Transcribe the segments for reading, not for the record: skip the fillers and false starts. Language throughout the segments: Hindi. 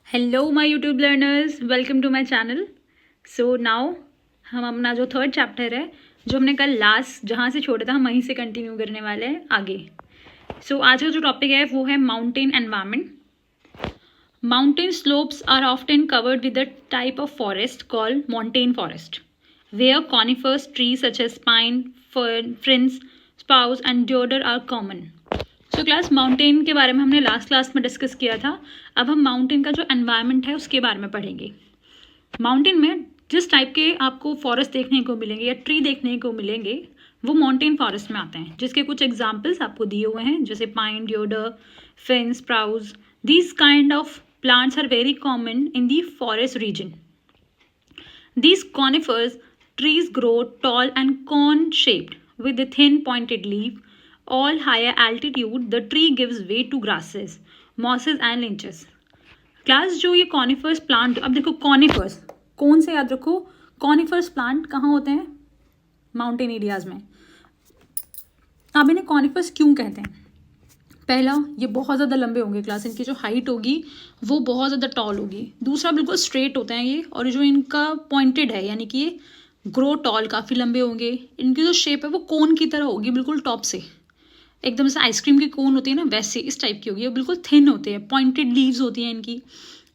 Hello my YouTube learners, welcome to my channel. So now हम अपना जो थर्ड चैप्टर है, जो हमने कल लास्ट जहाँ से छोड़ा था, हम वहीं से कंटिन्यू करने वाले हैं आगे। सो आज का जो टॉपिक है वो है mountain environment. Mountain slopes are often covered with a type of forest called montane forest, where coniferous trees such as pine, fern, ferns, spruce and deodar are common. So class mountain के बारे में हमने लास्ट क्लास में डिस्कस किया था। अब हम माउंटेन का जो एनवायरनमेंट है उसके बारे में पढ़ेंगे। माउंटेन में जिस टाइप के आपको फॉरेस्ट देखने को मिलेंगे या ट्री देखने को मिलेंगे वो माउंटेन फॉरेस्ट में आते हैं, जिसके कुछ एग्जांपल्स आपको दिए हुए हैं, जैसे pine, deodar, fern, spruce. These kind of plants are very common in the forest region. These conifers trees grow tall and cone-shaped with a thin pointed leaf. All higher altitude, the tree gives way to grasses, mosses and lynches. Class जो ये कॉनिफर्स प्लांट, अब देखो कॉनिफर्स कौन से याद रखो, कॉनिफर्स प्लांट कहाँ होते हैं? माउंटेन एरियाज में। अब इन्हें कॉनिफर्स क्यों कहते हैं? पहला, ये बहुत ज़्यादा लंबे होंगे क्लास, इनकी जो हाइट होगी वो बहुत ज़्यादा टॉल होगी। दूसरा, बिल्कुल स्ट्रेट होते हैं ये, और जो इनका पॉइंटेड है, यानी कि ये ग्रो टॉल, काफ़ी लंबे होंगे। इनकी जो शेप है वो कोन की तरह होगी, बिल्कुल टॉप से एकदम से आइसक्रीम की कोन होती है ना, वैसे इस टाइप की होगी। ये बिल्कुल थिन होते हैं, पॉइंटेड लीव्स होती हैं इनकी,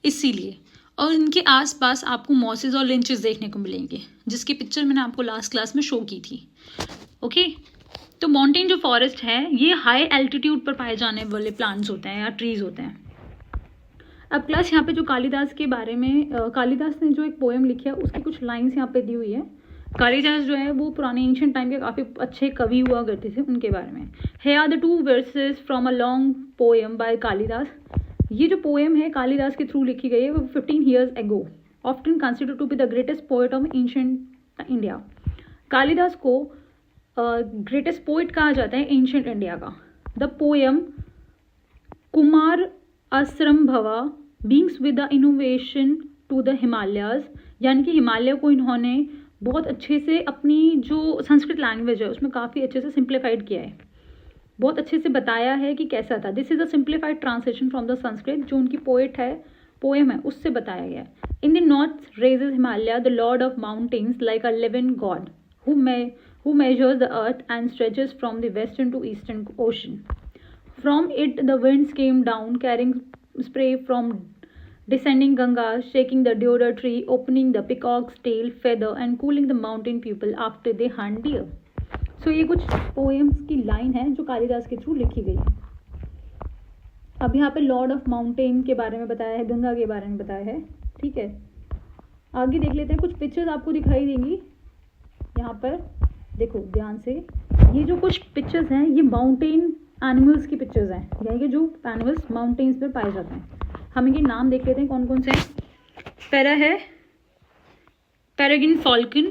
इसीलिए। और इनके आसपास आपको मॉसेस और लिंचेस देखने को मिलेंगे, जिसकी पिक्चर मैंने आपको लास्ट क्लास में शो की थी। ओके, तो माउंटेन जो फॉरेस्ट है ये हाई एल्टीट्यूड पर पाए जाने वाले प्लांट्स होते हैं या ट्रीज होते हैं। अब क्लास यहाँ पे जो कालिदास के बारे में, कालिदास ने जो एक पोएम लिखी है उसकी कुछ लाइन्स यहाँ पे दी हुई है। कालिदास जो है वो पुराने एंशिएंट टाइम के काफ़ी अच्छे कवि हुआ करते थे, उनके बारे में। Here are the two verses from a long poem by Kalidas. ये जो पोएम है कालिदास के थ्रू लिखी गई है, वो 15 years ago, often considered to be the greatest poet of ancient India। Kalidas को ग्रेटेस्ट पोइट कहा जाता है एंशिएंट इंडिया का। The poem Kumarasambhava beings with the innovation to the Himalayas, यानी कि हिमालय को इन्होंने बहुत अच्छे से अपनी जो संस्कृत लैंग्वेज है उसमें काफ़ी अच्छे से सिंप्लीफाइड किया है, बहुत अच्छे से बताया है कि कैसा था। This is a simplified translation from the Sanskrit, जो उनकी पोएम है उससे बताया गया। In the north raises Himalaya the Lord of mountains like a living God who measures the earth and stretches from the western to eastern ocean. From it the winds came down carrying spray from descending Ganga, shaking the deodar tree, opening the peacock's tail feather and cooling the mountain people after they hunt deer. So ये कुछ पोएम्स की लाइन है जो कालिदास के थ्रू लिखी गई है। अब यहाँ पे लॉर्ड ऑफ माउंटेन के बारे में बताया है, गंगा के बारे में बताया है, ठीक है। आगे देख लेते हैं, कुछ पिक्चर्स आपको दिखाई देंगी यहाँ पर, देखो ध्यान से। ये जो कुछ पिक्चर्स हैं ये माउंटेन एनिमल्स की पिक्चर्स हैं, यानी कि जो एनिमल्स माउंटेन्स पर पाए जाते हैं। हम इनके नाम देख लेते हैं कौन कौन से हैं। पैरा है peregrine falcon,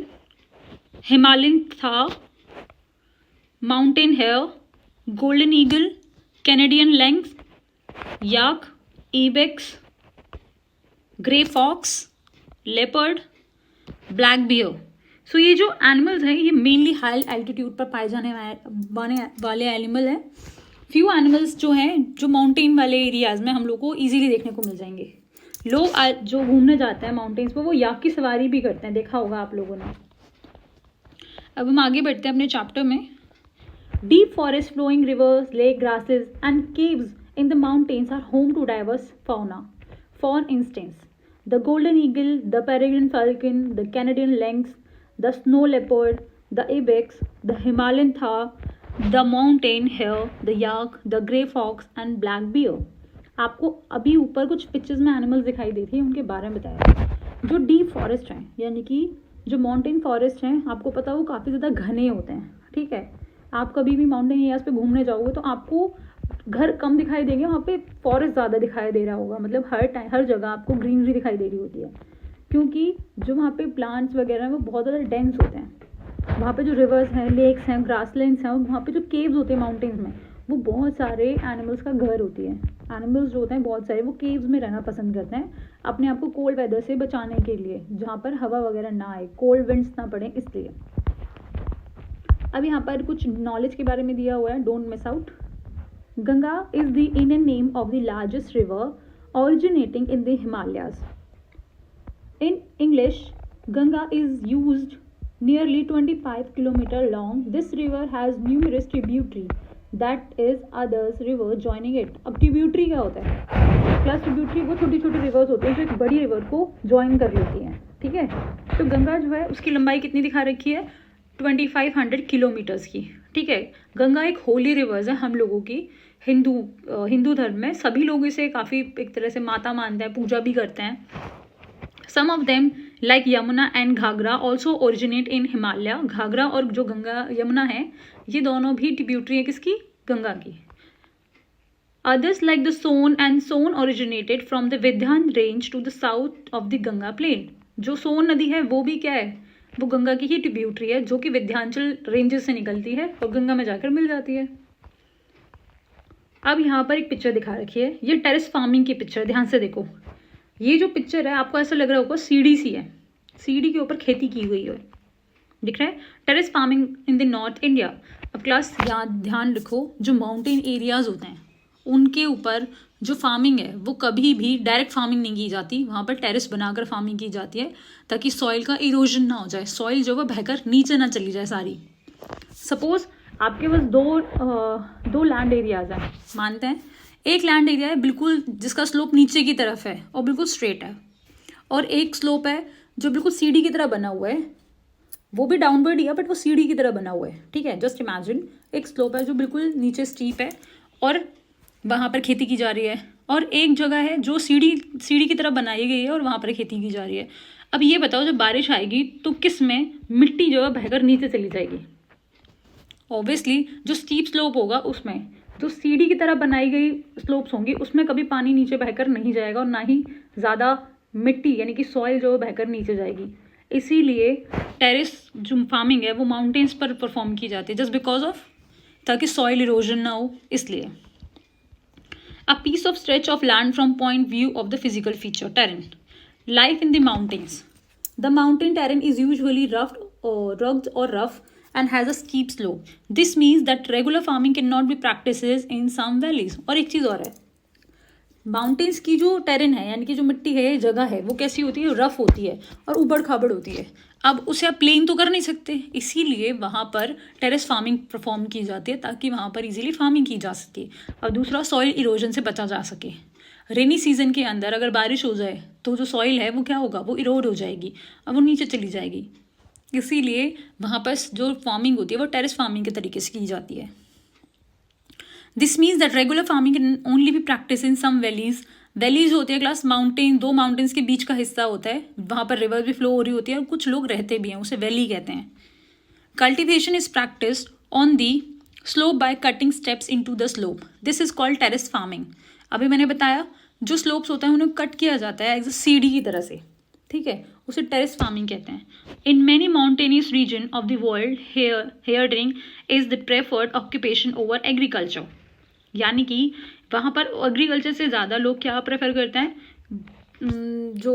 Himalayan tahr, mountain hare, golden eagle, Canadian lynx, yak, ibex, grey fox, leopard, black bear. So ये जो एनिमल्स हैं ये मेनली हाई एल्टीट्यूड पर पाए जाने वाले एनिमल हैं। फ्यू एनिमल्स जो हैं जो माउंटेन वाले एरियाज में हम लोग को ईजिली देखने को मिल जाएंगे। लोग जो घूमने जाते हैं माउंटेन्स पर वो याक की सवारी भी करते हैं, देखा होगा आप लोगों ने। अब हम आगे बढ़ते हैं अपने चैप्टर में। Deep forest, flowing rivers, lake, grasses and caves in the mountains are home to diverse fauna. For instance, the golden eagle, the peregrine falcon, the Canadian lynx, the snow leopard, the ibex, the Himalayan thar, the mountain hare, the yak, the grey fox and black bear. आपको अभी ऊपर कुछ पिक्चर्स में एनिमल्स दिखाई देती है, उनके बारे में बताया। जो डीप फॉरेस्ट हैं, यानी कि जो माउंटेन फॉरेस्ट हैं, आपको पता है वो काफ़ी ज़्यादा घने होते हैं, ठीक है। आप कभी भी माउंटेन एरियाज पे घूमने जाओगे तो आपको घर कम दिखाई देंगे, वहाँ पे फॉरेस्ट ज़्यादा दिखाई दे रहा होगा, मतलब हर जगह आपको ग्रीनरी दिखाई दे रही होती है, क्योंकि जो वहाँ पे प्लांट्स वगैरह हैं वो बहुत ज़्यादा डेंस होते हैं। वहाँ पे जो रिवर्स हैं, लेक्स हैं, ग्रासलैंड्स हैं, वहाँ पे जो केव्स होते हैं माउंटेन्स में, वो बहुत सारे एनिमल्स का घर होती है। एनिमल्स जो होते हैं बहुत सारे वो केव्स में रहना पसंद करते हैं, अपने आप को कोल्ड वेदर से बचाने के लिए, जहाँ पर हवा वगैरह ना आए, कोल्ड विंड्स ना पड़े, इसलिए। अब यहाँ पर कुछ नॉलेज के बारे में दिया हुआ है, don't miss out. Ganga is the Indian name of the largest river originating in the Himalayas. In English, Ganga is used nearly 25 km long. This river has numerous tributaries, that is others river joining it. अब ट्रिब्यूटरी क्या होता है? प्लस ट्रिब्यूटरी वो छोटी छोटी रिवर्स होती हैं जो एक बड़ी रिवर को ज्वाइन कर लेती हैं, ठीक है। तो गंगा जो है उसकी लंबाई कितनी दिखा रखी है? 2500 किलोमीटर्स की, ठीक है। गंगा एक होली रिवर्स है हम लोगों की, हिंदू धर्म में सभी लोग इसे काफ़ी एक तरह से माता मानते हैं, पूजा भी करते हैं। Some of them like Yamuna and Ghaghara also originate in Himalaya. Ghaghara और जो गंगा यमुना है ये दोनों भी ट्रिब्यूटरी है किसकी? गंगा की। Others like the Son and Son originated from the Vidyan range to the south of the Ganga plain. जो सोन नदी है वो भी क्या है? वो गंगा की ही ट्रिब्यूटरी है जो कि विंध्याचल रेंजेस से निकलती है और गंगा में जाकर मिल जाती है। अब यहाँ पर एक पिक्चर दिखा रखी है, ये टेरेस फार्मिंग की पिक्चर, ध्यान से देखो। ये जो पिक्चर है आपको ऐसा लग रहा होगा सीढ़ी सी है, सीढ़ी के ऊपर खेती की हुई है, दिख रहा है? Terrace farming in the north India. अब क्लास यहाँ ध्यान रखो, जो माउंटेन एरियाज होते हैं उनके ऊपर जो फार्मिंग है वो कभी भी डायरेक्ट फार्मिंग नहीं की जाती, वहाँ पर टेरेस बनाकर फार्मिंग की जाती है ताकि सॉइल का इरोजन ना हो जाए, सॉइल जो है बहकर नीचे ना चली जाए सारी। सपोज आपके पास दो लैंड एरियाज हैं, मानते हैं एक लैंड एरिया है बिल्कुल जिसका स्लोप नीचे की तरफ है और बिल्कुल स्ट्रेट है, और एक स्लोप है जो बिल्कुल सीढ़ी की तरह बना हुआ है, वो भी डाउनवर्ड ही है बट वो सीढ़ी की तरह बना हुआ है, ठीक है। जस्ट इमेजिन एक स्लोप है जो बिल्कुल नीचे स्टीप है और वहाँ पर खेती की जा रही है, और एक जगह है जो सीढ़ी की तरह बनाई गई है और वहाँ पर खेती की जा रही है। अब ये बताओ जब बारिश आएगी तो किस में मिट्टी जो है बहकर नीचे चली जाएगी? ऑब्वियसली जो स्टीप स्लोप होगा उसमें, जो सीढ़ी की तरह बनाई गई स्लोप्स होंगी उसमें कभी पानी नीचे बहकर नहीं जाएगा और ना ही ज़्यादा मिट्टी यानी कि सॉइल जो है बहकर नीचे जाएगी। इसीलिए टेरेस जो फार्मिंग है वो माउंटेन्स पर परफॉर्म की जाती है, जस्ट बिकॉज ऑफ ताकि सॉइल इरोजन ना हो इसलिए। A piece of stretch of land from point view of the physical feature terrain. Life in the mountains. The mountain terrain is usually rugged or rough and has a steep slope. This means that regular farming cannot be practiced in some valleys. और एक चीज़ और है, माउंटेन्स की जो टेरेन है यानी कि जो मिट्टी है जगह है वो कैसी होती है? रफ होती है और उबड़ खाबड़ होती है। अब उसे आप प्लेन तो कर नहीं सकते, इसीलिए वहाँ पर टेरेस फार्मिंग परफॉर्म की जाती है ताकि वहाँ पर इजीली फार्मिंग की जा सके और दूसरा सॉइल इरोजन से बचा जा सके। रेनी सीजन के अंदर अगर बारिश हो जाए तो जो सॉइल है वो क्या होगा? वो इरोड हो जाएगी और वो नीचे चली जाएगी। इसीलिए वहाँ पर जो फार्मिंग होती है वो टेरेस फार्मिंग के तरीके से की जाती है। This means that regular farming can only be practice in some valleys. Valleys होती है क्लास माउंटेन, दो माउंटेन्स के बीच का हिस्सा होता है, वहाँ पर रिवर भी फ्लो हो रही होती है और कुछ लोग रहते भी हैं, उसे वैली कहते हैं। Cultivation is practised on the slope by cutting steps into the slope, this is called terrace farming. अभी मैंने बताया जो स्लोप्स होते हैं उन्हें कट किया जाता है सीढ़ी की तरह से, ठीक है, उसे टेरेस फार्मिंग कहते हैं। In many mountainous region of the world herding is the preferred occupation over agriculture, यानी कि वहाँ पर एग्रीकल्चर से ज़्यादा लोग क्या प्रेफर करते हैं? जो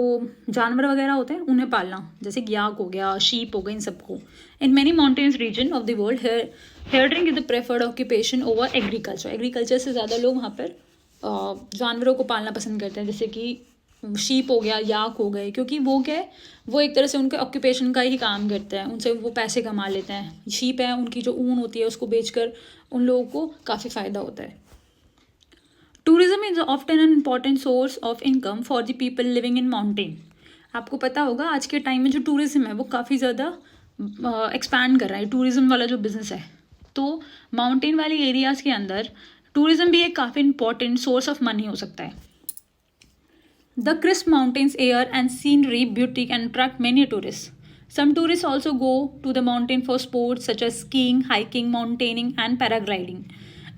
जानवर वगैरह होते हैं उन्हें पालना, जैसे याक हो गया, शीप हो गए, इन सबको। In many mountains region of the world herding is the preferred occupation over agriculture. Agriculture से ज़्यादा लोग वहाँ पर जानवरों को पालना पसंद करते हैं, जैसे कि शीप हो गया, याक हो गए, क्योंकि वो क्या है, वो एक तरह से उनके ऑक्यूपेशन का ही काम करते हैं, उनसे वो पैसे कमा लेते हैं। शीप है, उनकी जो ऊन होती है उसको बेचकर उन लोगों को काफ़ी फ़ायदा होता है। Tourism is often an important source of income for the people living in mountain. आपको पता होगा आज के टाइम में जो टूरिज्म है वो काफ़ी ज़्यादा एक्सपैंड कर रहा है, टूरिज्म वाला जो बिजनेस है। तो माउंटेन वाले एरियाज़ के अंदर टूरिज्म भी एक काफ़ी इंपॉर्टेंट सोर्स ऑफ मनी हो सकता है। The crisp mountains air and scenery beauty can attract many tourists. Some tourists also go to the mountain for sports such as skiing, hiking, mountaineering and paragliding.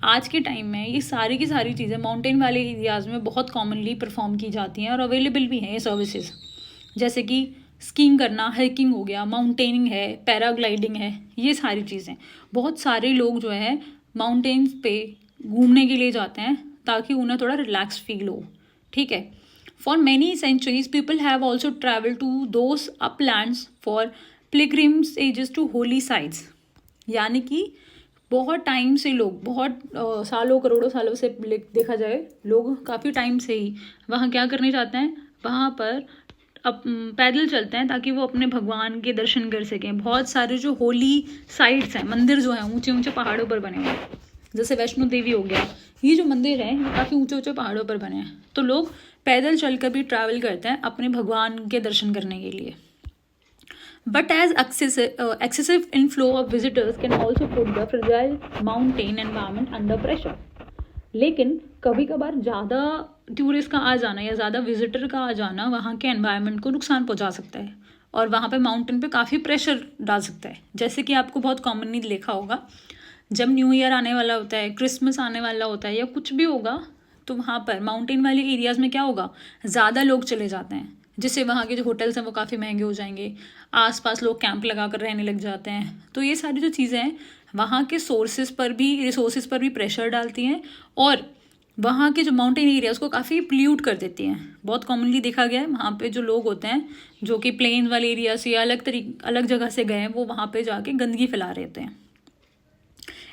आज के टाइम में ये सारी की सारी चीज़ें माउंटेन वाले एरियाज़ में बहुत कॉमनली परफॉर्म की जाती हैं और अवेलेबल भी हैं ये सर्विसेज, जैसे कि स्कीइंग करना, हाइकिंग हो गया, माउंटेनिंग है, पैराग्लाइडिंग है, ये सारी चीज़ें। बहुत सारे लोग जो है माउंटेन्स पे घूमने के लिए जाते हैं ताकि उन्हें थोड़ा रिलैक्स फील हो, ठीक है। For many centuries, people have also traveled to those uplands for pilgrimages to holy sites. यानी कि बहुत टाइम से लोग, बहुत सालों करोड़ों सालों से देखा जाए, लोग काफ़ी टाइम से ही वहाँ क्या करने जाते हैं, वहाँ पर पैदल चलते हैं ताकि वो अपने भगवान के दर्शन कर सकें। बहुत सारे जो होली साइट्स हैं, मंदिर जो हैं ऊंचे ऊंचे पहाड़ों पर बने हुए हैं, जैसे वैष्णो देवी हो गया, ये जो मंदिर हैं ये काफ़ी ऊंचे ऊंचे पहाड़ों पर बने हैं, तो लोग पैदल चलकर भी ट्रैवल करते हैं अपने भगवान के दर्शन करने के लिए। But as excessive inflow of visitors can also put the fragile mountain environment under pressure. लेकिन कभी कभार ज़्यादा टूरिस्ट का आ जाना या ज़्यादा विजिटर का आ जाना वहाँ के एनवायरनमेंट को नुकसान पहुँचा सकता है और वहाँ पे माउंटेन पे काफ़ी प्रेशर डाल सकता है। जैसे कि आपको बहुत कॉमनली देखा होगा, जब न्यू ईयर आने वाला होता है, क्रिसमस आने वाला होता है या कुछ भी होगा, तो वहाँ पर माउंटेन वाले एरियाज़ में क्या होगा, ज़्यादा लोग चले जाते हैं, जिससे वहाँ के जो होटल्स हैं वो काफ़ी महंगे हो जाएंगे, आसपास लोग कैंप लगा कर रहने लग जाते हैं। तो ये सारी जो चीज़ें हैं वहाँ के रिसोर्सेज पर भी प्रेशर डालती हैं और वहाँ के जो माउंटेन एरियाज को काफ़ी पोल्यूट कर देती हैं। बहुत कॉमनली देखा गया है, वहाँ पे जो लोग होते हैं जो कि प्लेन वाले एरिया से या अलग जगह से गए हैं, वो वहाँ पे जाके गंदगी फैला रहे होते हैं।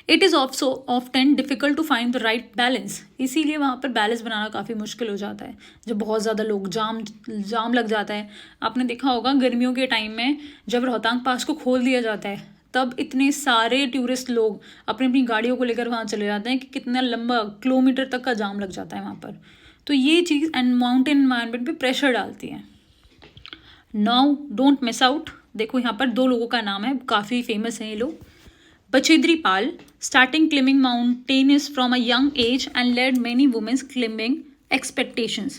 It is also often difficult to find the right balance, इसीलिए वहाँ पर बैलेंस बनाना काफ़ी मुश्किल हो जाता है जब बहुत ज़्यादा लोग जाम लग जाता है। आपने देखा होगा गर्मियों के टाइम में जब रोहतांग पास को खोल दिया जाता है, तब इतने सारे टूरिस्ट लोग अपनी अपनी गाड़ियों को लेकर वहाँ चले जाते हैं कि कितना लंबा किलोमीटर तक का जाम लग जाता है वहाँ पर। तो ये चीज़ एंड माउंटेन एनवायरनमेंट पे प्रेशर डालती है। Now don't miss out. देखो यहाँ पर 2 लोगों का नाम है, काफ़ी फेमस हैं ये लोग। Bachedri Pal, starting climbing mountains from a young age and led many women's climbing expectations.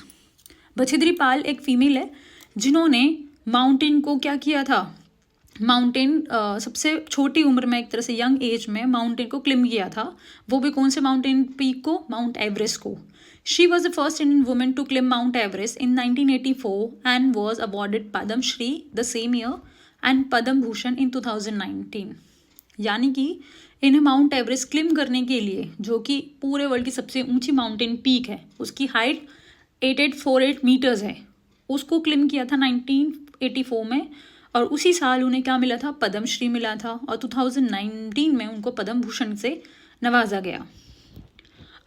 बछेद्री पाल एक फीमेल है जिन्होंने माउंटेन को क्या किया था, माउंटेन सबसे छोटी उम्र में, एक तरह से यंग एज में माउंटेन को क्लिम किया था। वो भी कौन से माउंटेन पीक को, माउंट एवरेस्ट को। She was the first Indian women to climb mount Everest in 1984 and was awarded Padma Shri the same year and Padma Bhushan in 2019। यानी कि इन्हें माउंट एवरेस्ट क्लिम करने के लिए, जो कि पूरे वर्ल्ड की सबसे ऊंची माउंटेन पीक है, उसकी हाइट 8848 मीटर्स है, उसको क्लिम किया था 1984 में और उसी साल उन्हें क्या मिला था, पद्मश्री मिला था और 2019 में उनको पद्म भूषण से नवाजा गया।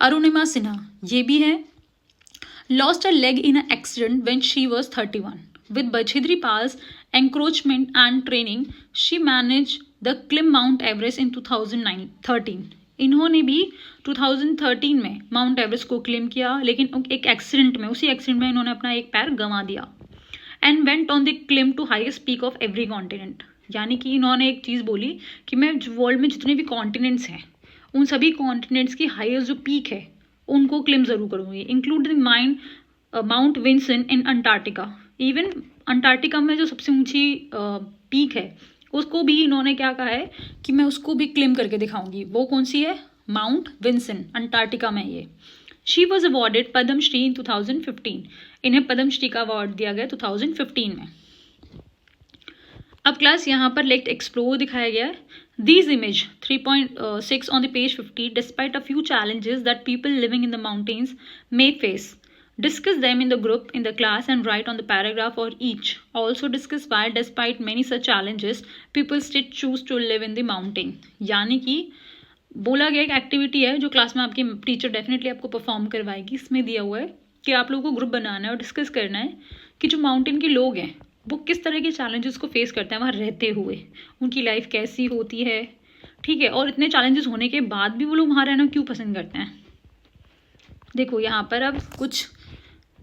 अरुणिमा सिन्हा ये भी है, lost a leg in a accident when she was 31. With Bachedri Pal's encouragement and training, she managed the climb Mount Everest in 2013. इन्होंने भी 2013 में माउंट एवरेस्ट को क्लेम किया, लेकिन एक एक्सीडेंट में, उसी एक्सीडेंट में इन्होंने अपना एक पैर गंवा दिया। And went on the claim to highest peak of every continent. यानी कि इन्होंने एक चीज़ बोली कि मैं वर्ल्ड में जितने भी कॉन्टिनेंट्स हैं उन सभी कॉन्टिनेंट्स की हाईएस्ट जो पीक है उनको क्लेम ज़रूर करूँगी, including Mount Vinson in Antarctica. Even Antarctica में जो सबसे ऊंची पीक है उसको भी इन्होंने क्या कहा है कि मैं उसको भी क्लेम करके दिखाऊंगी। वो कौन सी है, माउंट विंसन, अंटार्कटिका में ये। शी वॉज अवॉर्डेड पद्मश्री इन 2015। इन्हें पद्मश्री का अवार्ड दिया गया 2015 में। अब क्लास यहाँ पर लेट एक्सप्लोर दिखाया गया है। These image 3.6 on the page 50, despite a few challenges that people living in the mountains may face. Discuss them in the group in the class and write on the paragraph for each. Also discuss why despite many such challenges people still choose to live in the mountain. यानी कि बोला गया एक एक्टिविटी है जो क्लास में आपकी टीचर डेफिनेटली आपको परफॉर्म करवाएगी। इसमें दिया हुआ है कि आप लोगों को ग्रुप बनाना है और डिस्कस करना है कि जो माउंटेन के लोग हैं वो किस तरह के चैलेंजेस को फेस करते हैं वहाँ रहते हुए, उनकी लाइफ कैसी होती है, ठीक है, और इतने चैलेंजेस होने के बाद भी वो लोग वहाँ रहना क्यों पसंद करते हैं। देखो यहाँ पर अब कुछ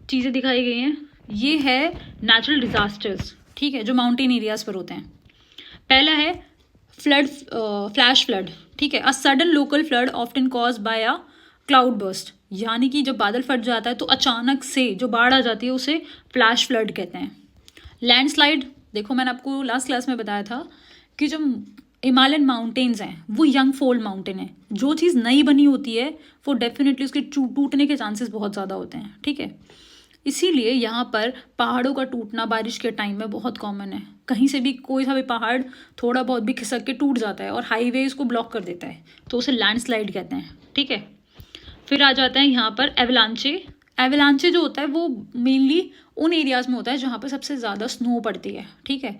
चीज़ें दिखाई गई हैं। ये है नेचुरल डिजास्टर्स, ठीक है, जो माउंटेन एरियाज पर होते हैं। पहला है फ्लैश फ्लड, ठीक है, a sudden local flood often cause by a cloud burst. यानी कि जब बादल फट जाता है तो अचानक से जो बाढ़ आ जाती है उसे फ्लैश फ्लड कहते हैं। लैंडस्लाइड, देखो मैंने आपको लास्ट क्लास में बताया था कि जो हिमालयन माउंटेन्स हैं वो यंग फोल्ड माउंटेन है। जो चीज़ नई बनी होती है वो डेफिनेटली उसके टूटने के चांसेस बहुत ज़्यादा होते हैं, ठीक है। इसीलिए यहाँ पर पहाड़ों का टूटना बारिश के टाइम में बहुत कॉमन है। कहीं से भी कोई सा भी पहाड़ थोड़ा बहुत भी खिसक के टूट जाता है और हाईवे इसको ब्लॉक कर देता है, तो उसे लैंडस्लाइड कहते हैं, ठीक है। फिर आ जाता है यहाँ पर एवलांचे। एवलांचे जो होता है वो मेनली उन एरियाज़ में होता है जहाँ पर सबसे ज़्यादा स्नो पड़ती है, ठीक है,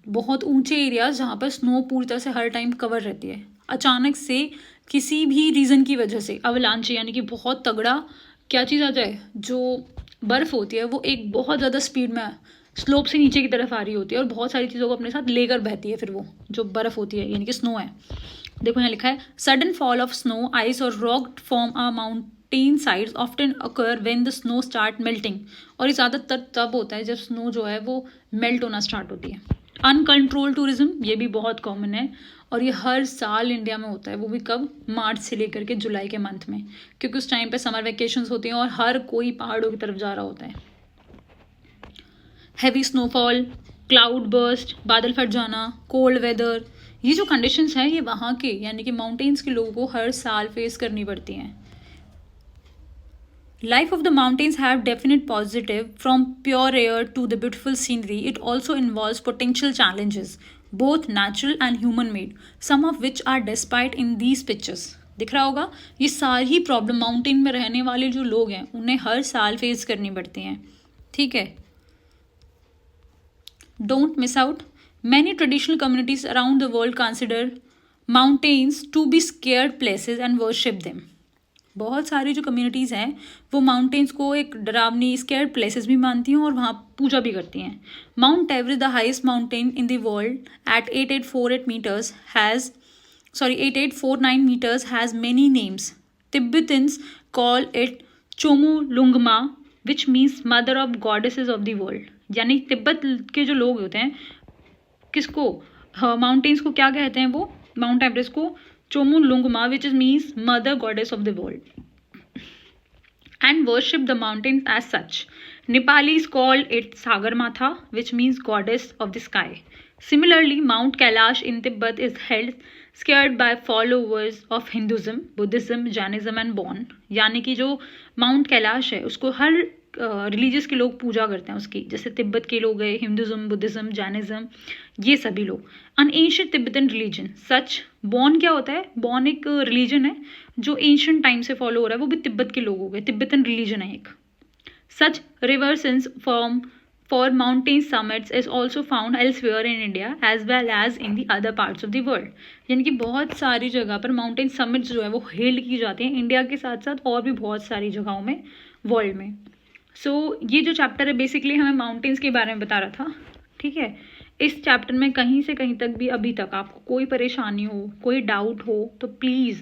बहुत ऊंचे एरियाज़ जहाँ पर स्नो पूरी तरह से हर टाइम कवर रहती है। अचानक से किसी भी रीज़न की वजह से अवलांच यानी कि बहुत तगड़ा क्या चीज़ आ जाए, जो बर्फ़ होती है वो एक बहुत ज़्यादा स्पीड में स्लोप से नीचे की तरफ आ रही होती है और बहुत सारी चीज़ों को अपने साथ लेकर बहती है। फिर वो जो बर्फ़ होती है यानी कि स्नो है, देखो यहाँ लिखा है sudden fall of snow ice और rock from a mountain sides often occur when the snow start melting. और ये ज़्यादातर तब होता है जब स्नो जो है वो मेल्ट होना स्टार्ट होती है। अनकंट्रोल टूरिज्म, ये भी बहुत कॉमन है और ये हर साल इंडिया में होता है। वो भी कब, मार्च से लेकर के जुलाई के मंथ में, क्योंकि उस टाइम पे समर वेकेशंस होती हैं और हर कोई पहाड़ों की तरफ जा रहा होता है। हैवी स्नोफॉल, क्लाउड बर्स्ट, बादल फट जाना, कोल्ड वेदर, ये जो कंडीशंस हैं ये वहाँ के यानी कि माउंटेन्स के लोगों को हर साल फेस करनी पड़ती हैं। Life of the mountains have definite positive from pure air to the beautiful scenery. It also involves potential challenges, both natural and human made, some of which are despite in these pictures. दिख रहा होगा, ये सारी प्रॉब्लम माउंटेन में रहने वाले जो लोग हैं उन्हें हर साल फेस करनी पड़ती हैं। ठीक है, don't miss out. Many traditional communities around the world consider mountains to be scared places and worship them. बहुत सारी जो कम्युनिटीज़ हैं वो माउंटेन्स को एक डरावनी स्केर्ड प्लेसेस भी मानती हैं और वहाँ पूजा भी करती हैं। Mount Everest, the highest mountain in the world at 8848 meters has 8849 meters has many names. Tibetans call it Chomolungma, which means mother of goddesses of the world. यानी तिब्बत के जो लोग होते हैं किसको, माउंटेन्स को क्या कहते हैं, वो माउंट एवरेस्ट को Chomolungma, which means mother goddess of the world, and worship the mountains as such. Nepalis call it Sagarmatha, which means goddess of the sky. Similarly, Mount Kailash in Tibet is held scared by followers of Hinduism, Buddhism, Jainism and Bon. यानी कि जो माउंट कैलाश है उसको हर रिलीजियस के लोग पूजा करते हैं उसकी, जैसे तिब्बत के लोग गए, हिंदुज़म, बुद्धिज़्म, जैनिज़्म, ये सभी लोग। अन एंशियंट तिब्बतन रिलीजन सच, बॉन क्या होता है, बॉन एक रिलीजन है जो एंशियंट टाइम से फॉलो हो रहा है, वो भी तिब्बत के लोग हो गए, तिब्बतन रिलीजन है एक। सच रिवर्सेंस form for mountain summits is also found elsewhere in India as well as in the other parts of the world. यानी कि बहुत सारी जगह पर माउंटेन समिट्स जो है वो हेल्ड की जाती हैं इंडिया के साथ साथ और भी बहुत सारी जगहों में वर्ल्ड में। सो ये जो चैप्टर है बेसिकली हमें माउंटेन्स के बारे में बता रहा था। ठीक है, इस चैप्टर में कहीं से कहीं तक भी अभी तक आपको कोई परेशानी हो, कोई डाउट हो तो please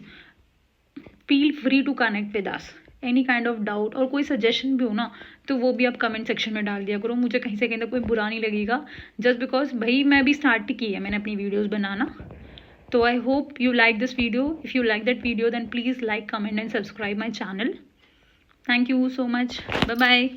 feel free to connect with us. Any kind of doubt और कोई सजेशन भी हो ना तो वो भी आप कमेंट सेक्शन में डाल दिया करो, मुझे कहीं से कहीं तक कोई बुरा नहीं लगेगा, जस्ट बिकॉज भाई मैं भी स्टार्ट की है मैंने अपनी वीडियोस बनाना। तो I hope you like this video. If you like that video then please like, comment and subscribe my channel. Thank you so much, bye bye.